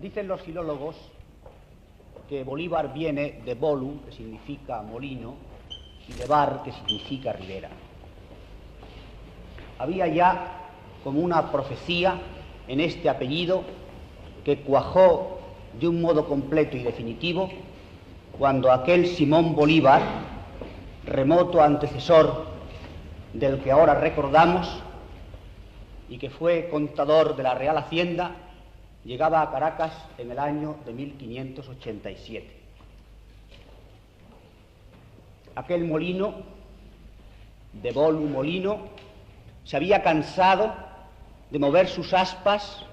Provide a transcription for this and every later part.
Dicen los filólogos que Bolívar viene de bolu, que significa molino, y de bar, que significa ribera. Había ya como una profecía en este apellido que cuajó de un modo completo y definitivo cuando aquel Simón Bolívar, remoto antecesor del que ahora recordamos y que fue contador de la Real Hacienda, llegaba a Caracas en el año de 1587. Aquel molino, de bolu molino, se había cansado de mover sus aspas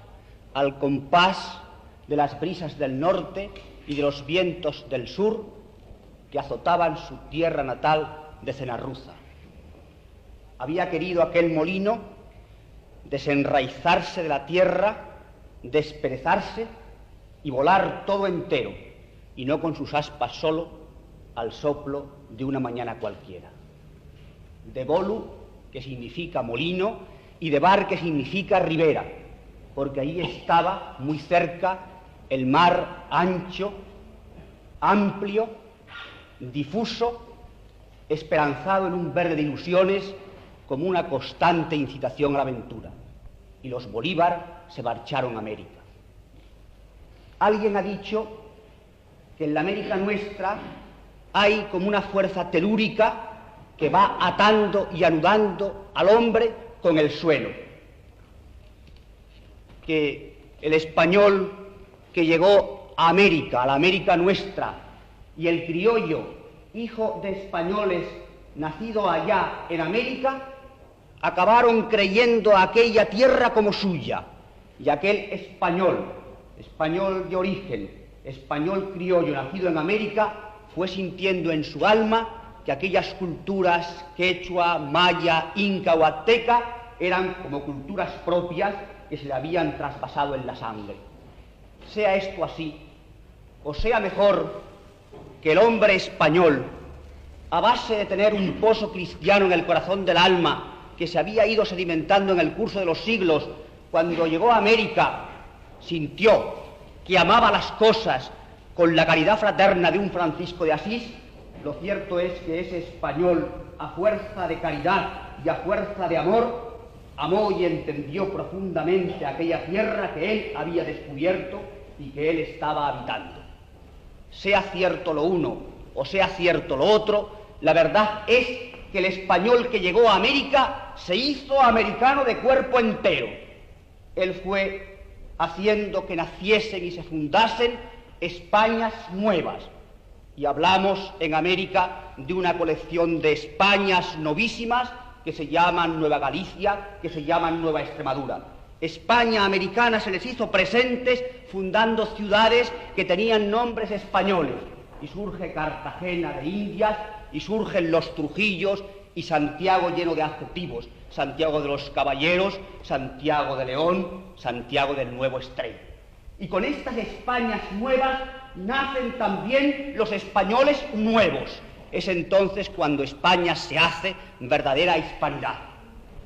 al compás de las brisas del norte y de los vientos del sur que azotaban su tierra natal de Cenarruza. Había querido aquel molino desenraizarse de la tierra, desperezarse y volar todo entero, y no con sus aspas solo al soplo de una mañana cualquiera. De bolu, que significa molino, y de bar, que significa ribera, porque ahí estaba muy cerca el mar ancho, amplio, difuso, esperanzado en un verde de ilusiones como una constante incitación a la aventura. Y los Bolívar se marcharon a América. Alguien ha dicho que en la América nuestra hay como una fuerza telúrica que va atando y anudando al hombre con el suelo. Que el español que llegó a América, a la América nuestra, y el criollo, hijo de españoles, nacido allá en América, acabaron creyendo a aquella tierra como suya, y aquel español, español de origen, español criollo nacido en América, fue sintiendo en su alma que aquellas culturas quechua, maya, inca o azteca eran como culturas propias que se le habían traspasado en la sangre. Sea esto así, o sea mejor que el hombre español, a base de tener un pozo cristiano en el corazón del alma que se había ido sedimentando en el curso de los siglos, cuando llegó a América, sintió que amaba las cosas con la caridad fraterna de un Francisco de Asís. Lo cierto es que ese español, a fuerza de caridad y a fuerza de amor, amó y entendió profundamente aquella tierra que él había descubierto y que él estaba habitando. Sea cierto lo uno o sea cierto lo otro, la verdad es que el español que llegó a América se hizo americano de cuerpo entero. Él fue haciendo que naciesen y se fundasen Españas nuevas. Y hablamos en América de una colección de Españas novísimas que se llaman Nueva Galicia, que se llaman Nueva Extremadura. España americana se les hizo presentes fundando ciudades que tenían nombres españoles. Y surge Cartagena de Indias, y surgen los Trujillos, y Santiago lleno de adjetivos. Santiago de los Caballeros, Santiago de León, Santiago del Nuevo Estrella. Y con estas Españas nuevas nacen también los españoles nuevos. Es entonces cuando España se hace verdadera hispanidad.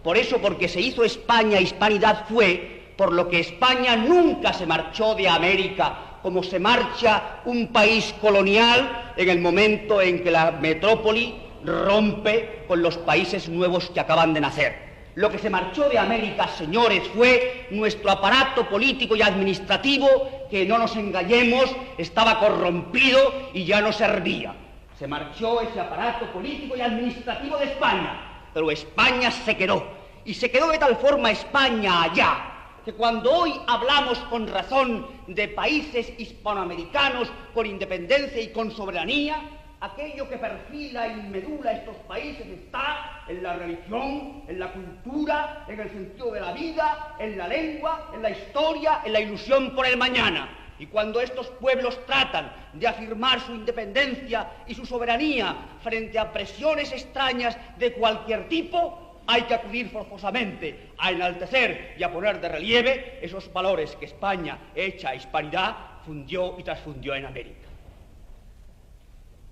Por eso, porque se hizo España hispanidad, fue por lo que España nunca se marchó de América como se marcha un país colonial en el momento en que la metrópoli rompe con los países nuevos que acaban de nacer. Lo que se marchó de América, señores, fue nuestro aparato político y administrativo, que no nos engañemos, estaba corrompido y ya no servía. Se marchó ese aparato político y administrativo de España, pero España se quedó, y se quedó de tal forma España allá, que cuando hoy hablamos con razón de países hispanoamericanos con independencia y con soberanía, aquello que perfila y medula estos países está en la religión, en la cultura, en el sentido de la vida, en la lengua, en la historia, en la ilusión por el mañana. Y cuando estos pueblos tratan de afirmar su independencia y su soberanía frente a presiones extrañas de cualquier tipo, hay que acudir forzosamente a enaltecer y a poner de relieve esos valores que España, hecha hispanidad, fundió y transfundió en América.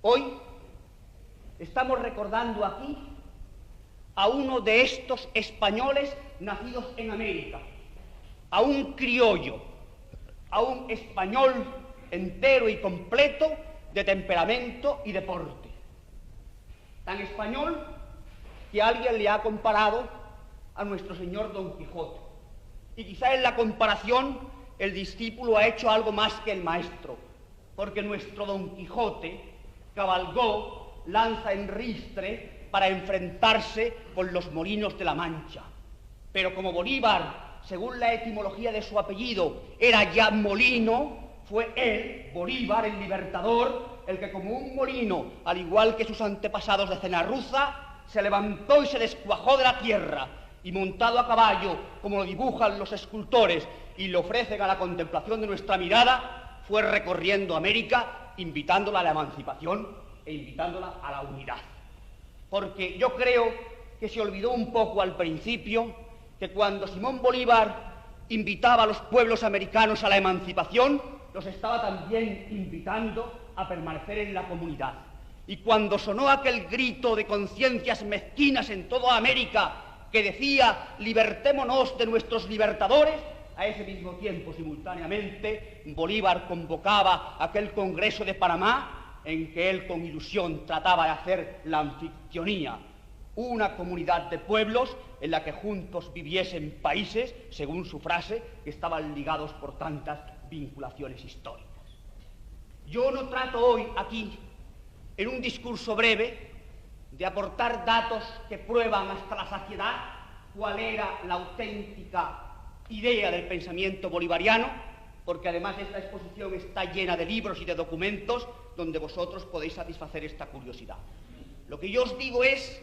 Hoy estamos recordando aquí a uno de estos españoles nacidos en América, a un criollo, a un español entero y completo de temperamento y de porte. Tan español que alguien le ha comparado a nuestro señor Don Quijote. Y quizá en la comparación el discípulo ha hecho algo más que el maestro, porque nuestro Don Quijote cabalgó lanza en ristre para enfrentarse con los molinos de la Mancha. Pero como Bolívar, según la etimología de su apellido, era ya molino, fue él, Bolívar, el libertador, el que como un molino, al igual que sus antepasados de Cenarruza, se levantó y se descuajó de la tierra, y montado a caballo, como lo dibujan los escultores y lo ofrecen a la contemplación de nuestra mirada, fue recorriendo América, invitándola a la emancipación e invitándola a la unidad. Porque yo creo que se olvidó un poco al principio que cuando Simón Bolívar invitaba a los pueblos americanos a la emancipación, los estaba también invitando a permanecer en la comunidad. Y cuando sonó aquel grito de conciencias mezquinas en toda América que decía libertémonos de nuestros libertadores, a ese mismo tiempo, simultáneamente, Bolívar convocaba aquel Congreso de Panamá en que él con ilusión trataba de hacer la anfitrionía, una comunidad de pueblos en la que juntos viviesen países, según su frase, que estaban ligados por tantas vinculaciones históricas. Yo no trato hoy aquí, en un discurso breve, de aportar datos que prueban hasta la saciedad cuál era la auténtica idea del pensamiento bolivariano, porque además esta exposición está llena de libros y de documentos donde vosotros podéis satisfacer esta curiosidad. Lo que yo os digo es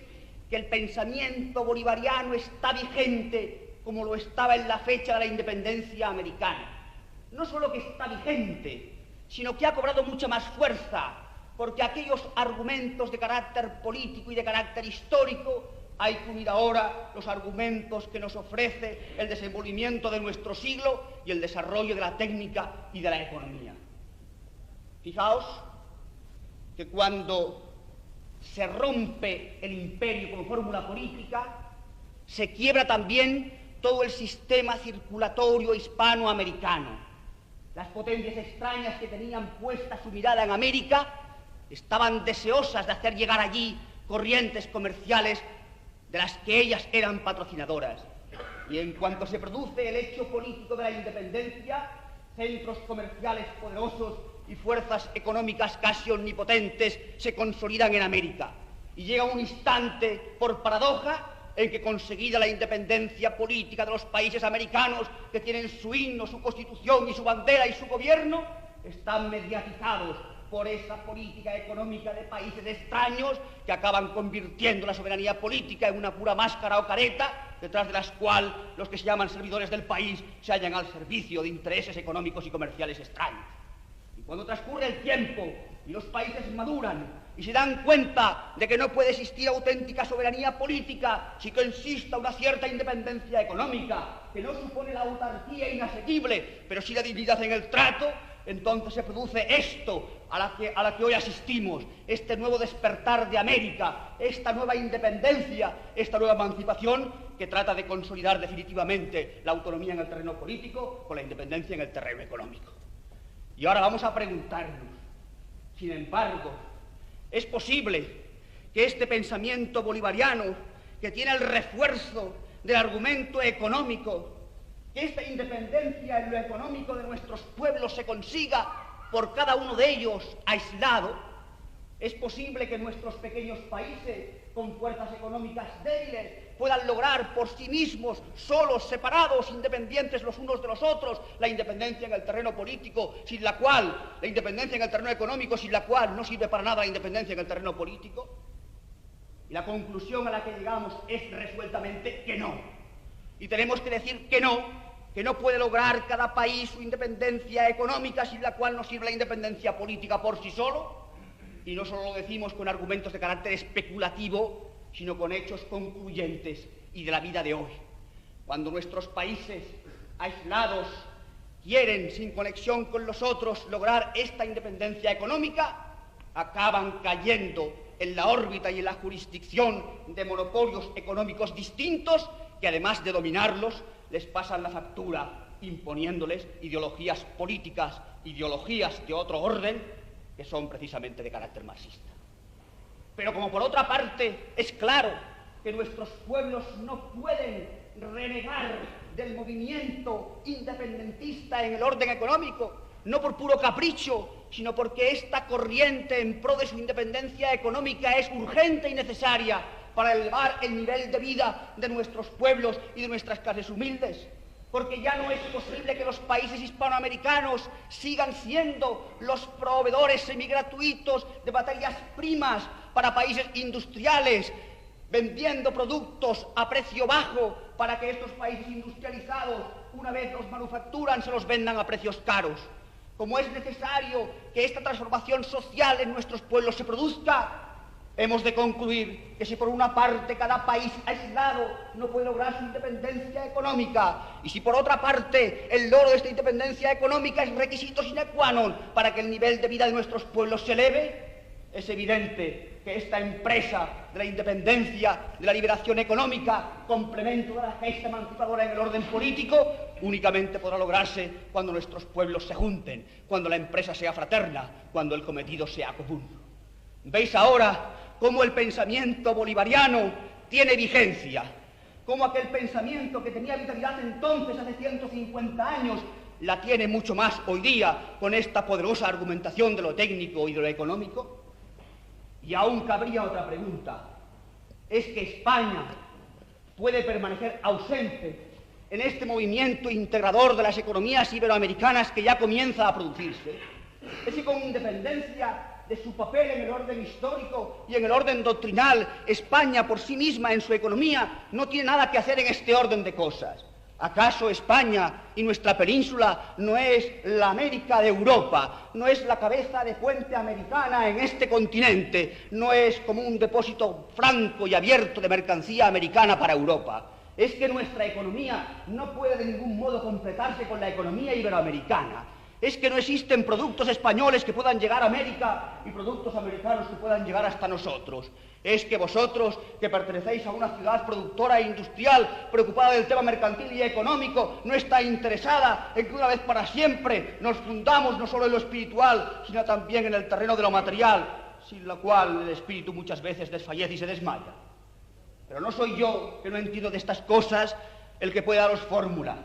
que el pensamiento bolivariano está vigente como lo estaba en la fecha de la independencia americana. No solo que está vigente, sino que ha cobrado mucha más fuerza, porque aquellos argumentos de carácter político y de carácter histórico hay que unir ahora los argumentos que nos ofrece el desenvolvimiento de nuestro siglo y el desarrollo de la técnica y de la economía. Fijaos que cuando se rompe el imperio como fórmula política, se quiebra también todo el sistema circulatorio hispanoamericano. Las potencias extrañas que tenían puesta su mirada en América estaban deseosas de hacer llegar allí corrientes comerciales de las que ellas eran patrocinadoras. Y en cuanto se produce el hecho político de la independencia, centros comerciales poderosos y fuerzas económicas casi omnipotentes se consolidan en América. Y llega un instante, por paradoja, en que conseguida la independencia política de los países americanos, que tienen su himno, su constitución y su bandera y su gobierno, están mediatizados por esa política económica de países extraños que acaban convirtiendo la soberanía política en una pura máscara o careta, detrás de las cuales los que se llaman servidores del país se hallan al servicio de intereses económicos y comerciales extraños. Y cuando transcurre el tiempo y los países maduran y se dan cuenta de que no puede existir auténtica soberanía política si consista una cierta independencia económica, que no supone la autarquía inasequible, pero sí la dignidad en el trato, entonces se produce esto a la que hoy asistimos, este nuevo despertar de América, esta nueva independencia, esta nueva emancipación que trata de consolidar definitivamente la autonomía en el terreno político con la independencia en el terreno económico. Y ahora vamos a preguntarnos, sin embargo, ¿es posible que este pensamiento bolivariano, que tiene el refuerzo del argumento económico, que esta independencia en lo económico de nuestros pueblos se consiga por cada uno de ellos aislado? ¿Es posible que nuestros pequeños países, con fuerzas económicas débiles, puedan lograr por sí mismos, solos, separados, independientes los unos de los otros, la independencia en el terreno político, sin la cual, la independencia en el terreno económico, sin la cual no sirve para nada la independencia en el terreno político? Y la conclusión a la que llegamos es resueltamente que no. Y tenemos que decir que no puede lograr cada país su independencia económica, sin la cual no sirve la independencia política por sí solo. Y no solo lo decimos con argumentos de carácter especulativo, sino con hechos concluyentes y de la vida de hoy. Cuando nuestros países aislados quieren, sin conexión con los otros, lograr esta independencia económica, acaban cayendo en la órbita y en la jurisdicción de monopolios económicos distintos que, además de dominarlos, les pasan la factura imponiéndoles ideologías políticas, ideologías de otro orden, que son precisamente de carácter marxista. Pero como por otra parte es claro que nuestros pueblos no pueden renegar del movimiento independentista en el orden económico, no por puro capricho, sino porque esta corriente en pro de su independencia económica es urgente y necesaria para elevar el nivel de vida de nuestros pueblos y de nuestras clases humildes. Porque ya no es posible que los países hispanoamericanos sigan siendo los proveedores semigratuitos de materias primas para países industriales, vendiendo productos a precio bajo para que estos países industrializados, una vez los manufacturan, se los vendan a precios caros. Como es necesario que esta transformación social en nuestros pueblos se produzca, hemos de concluir que si por una parte cada país aislado no puede lograr su independencia económica, y si por otra parte el logro de esta independencia económica es requisito sine qua non para que el nivel de vida de nuestros pueblos se eleve, es evidente que esta empresa de la independencia, de la liberación económica, complemento de la gesta emancipadora en el orden político, únicamente podrá lograrse cuando nuestros pueblos se junten, cuando la empresa sea fraterna, cuando el cometido sea común. ¿Veis ahora cómo el pensamiento bolivariano tiene vigencia? Cómo aquel pensamiento que tenía vitalidad entonces, hace 150 años, la tiene mucho más hoy día con esta poderosa argumentación de lo técnico y de lo económico. Y aún cabría otra pregunta. ¿Es que España puede permanecer ausente en este movimiento integrador de las economías iberoamericanas que ya comienza a producirse? ¿Es que con independencia de su papel en el orden histórico y en el orden doctrinal, España por sí misma en su economía no tiene nada que hacer en este orden de cosas? ¿Acaso España y nuestra península no es la América de Europa, no es la cabeza de puente americana en este continente, no es como un depósito franco y abierto de mercancía americana para Europa? ¿Es que nuestra economía no puede de ningún modo completarse con la economía iberoamericana? ¿Es que no existen productos españoles que puedan llegar a América y productos americanos que puedan llegar hasta nosotros? ¿Es que vosotros, que pertenecéis a una ciudad productora e industrial preocupada del tema mercantil y económico, no estáis interesada en que una vez para siempre nos fundamos no solo en lo espiritual, sino también en el terreno de lo material, sin lo cual el espíritu muchas veces desfallece y se desmaya? Pero no soy yo, que no entiendo de estas cosas, el que puede daros fórmula.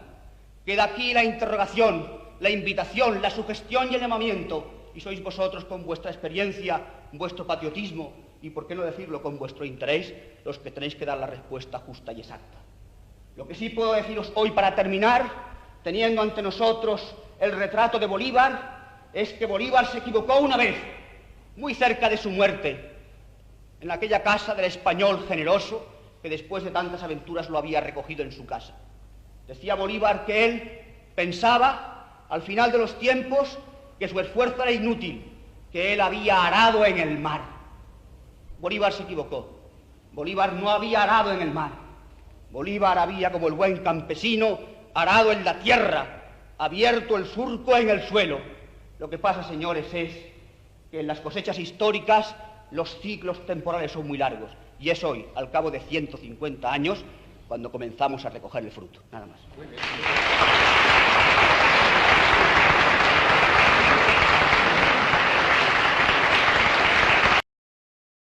Queda aquí la interrogación, la invitación, la sugestión y el llamamiento, y sois vosotros con vuestra experiencia, vuestro patriotismo y, por qué no decirlo, con vuestro interés, los que tenéis que dar la respuesta justa y exacta. Lo que sí puedo deciros hoy para terminar, teniendo ante nosotros el retrato de Bolívar, es que Bolívar se equivocó una vez, muy cerca de su muerte, en aquella casa del español generoso que después de tantas aventuras lo había recogido en su casa. Decía Bolívar que él pensaba, al final de los tiempos, que su esfuerzo era inútil, que él había arado en el mar. Bolívar se equivocó. Bolívar no había arado en el mar. Bolívar había, como el buen campesino, arado en la tierra, abierto el surco en el suelo. Lo que pasa, señores, es que en las cosechas históricas los ciclos temporales son muy largos, y es hoy, al cabo de 150 años, cuando comenzamos a recoger el fruto. Nada más.